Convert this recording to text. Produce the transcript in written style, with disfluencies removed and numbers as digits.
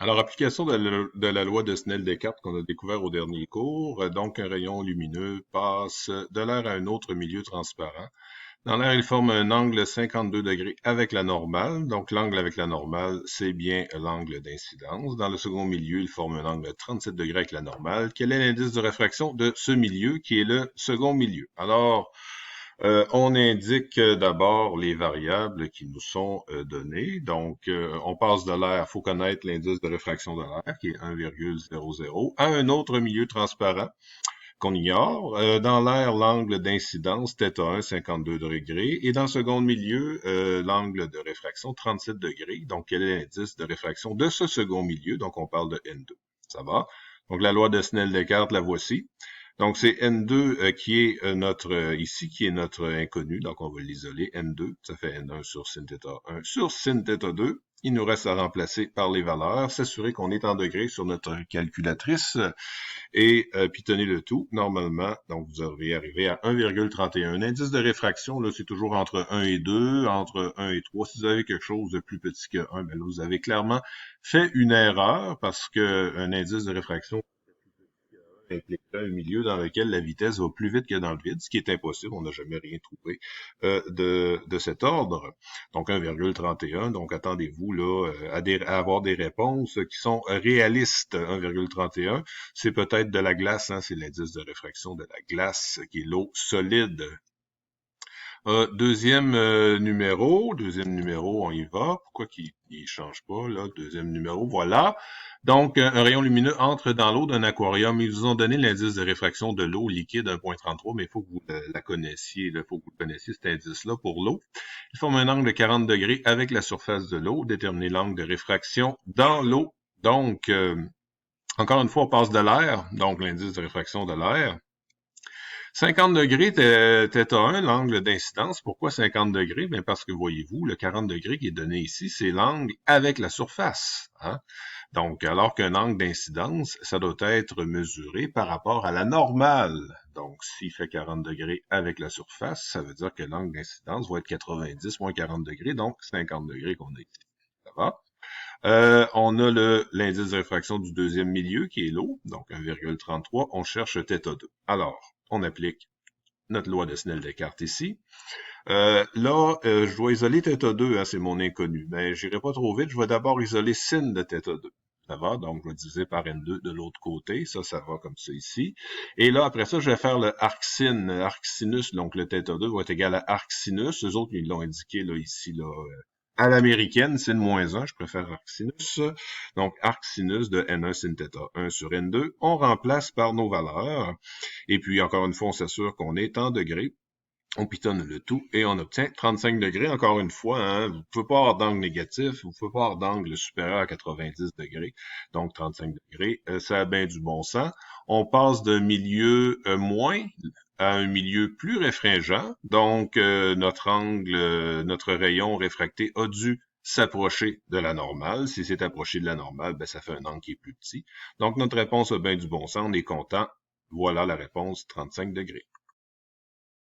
Alors, application de la loi de Snell-Descartes qu'on a découvert au dernier cours. Donc, un rayon lumineux passe de l'air à un autre milieu transparent. Dans l'air, il forme un angle 52 degrés avec la normale. Donc, l'angle avec la normale, c'est bien l'angle d'incidence. Dans le second milieu, il forme un angle 37 degrés avec la normale. Quel est l'indice de réfraction de ce milieu qui est le second milieu? Alors, on indique d'abord les variables qui nous sont données. Donc, on passe de l'air, il faut connaître l'indice de réfraction de l'air, qui est 1,00, à un autre milieu transparent qu'on ignore. Dans l'air, l'angle d'incidence, θ1, 52 degrés. Et dans le second milieu, l'angle de réfraction, 37 degrés. Donc, quel est l'indice de réfraction de ce second milieu? Donc, on parle de N2. Ça va? Donc, la loi de Snell-Descartes, la voici. Donc, c'est N2 qui est ici, qui est notre inconnu. Donc, on va l'isoler. N2, ça fait N1 sur sin θ1 sur sin θ2. Il nous reste à remplacer par les valeurs, s'assurer qu'on est en degrés sur notre calculatrice et pitonner le tout. Normalement, donc, vous devriez arriver à 1,31. Un indice de réfraction, là, c'est toujours entre 1 et 2, entre 1 et 3. Si vous avez quelque chose de plus petit que 1, ben là, vous avez clairement fait une erreur parce que un indice de réfraction impliquerait un milieu dans lequel la vitesse va plus vite que dans le vide, ce qui est impossible, on n'a jamais rien trouvé de cet ordre. Donc 1,31, donc attendez-vous là à avoir des réponses qui sont réalistes. 1,31, c'est peut-être de la glace, hein, c'est l'indice de réfraction de la glace qui est l'eau solide. Deuxième numéro, on y va. Pourquoi qu'il change pas, là? Deuxième numéro, voilà. Donc, un rayon lumineux entre dans l'eau d'un aquarium. Ils vous ont donné l'indice de réfraction de l'eau liquide 1,33, mais il faut que vous la connaissiez, il faut que vous connaissiez cet indice-là pour l'eau. Il forme un angle de 40 degrés avec la surface de l'eau. Déterminez l'angle de réfraction dans l'eau. Donc, encore une fois, on passe de l'air, donc l'indice de réfraction de l'air. 50 degrés, θ1, l'angle d'incidence. Pourquoi 50 degrés? Bien parce que voyez-vous, le 40 degrés qui est donné ici, c'est l'angle avec la surface. Hein? Donc, alors qu'un angle d'incidence, ça doit être mesuré par rapport à la normale. Donc, s'il fait 40 degrés avec la surface, ça veut dire que l'angle d'incidence va être 90 moins 40 degrés, donc 50 degrés qu'on a ici. Ça va? On a l'indice de réfraction du deuxième milieu, qui est l'eau, donc 1,33. On cherche θ2. Alors, on applique notre loi de Snell-Descartes ici. Je dois isoler θ2, hein, c'est mon inconnu. Mais j'irai pas trop vite, je vais d'abord isoler sin de θ2. Ça va? Donc, je vais diviser par N2 de l'autre côté. Ça va comme ça ici. Et là, après ça, je vais faire le arcsin, arcsinus. Donc, le θ2 va être égal à arcsinus. Eux autres, ils l'ont indiqué là, ici, là, à l'américaine, sin -1, je préfère arcsinus. Donc, arcsinus de N1 sin θ1 sur N2. On remplace par nos valeurs. Et puis, encore une fois, on s'assure qu'on est en degrés. On pitonne le tout et on obtient 35 degrés. Encore une fois, hein, vous ne pouvez pas avoir d'angle négatif, vous ne pouvez pas avoir d'angle supérieur à 90 degrés. Donc, 35 degrés, ça a bien du bon sens. On passe d'un milieu moins à un milieu plus réfringent. Donc, notre angle, notre rayon réfracté a dû s'approcher de la normale. Si c'est approché de la normale, ben, ça fait un angle qui est plus petit. Donc, notre réponse a bien du bon sens. On est content. Voilà la réponse, 35 degrés.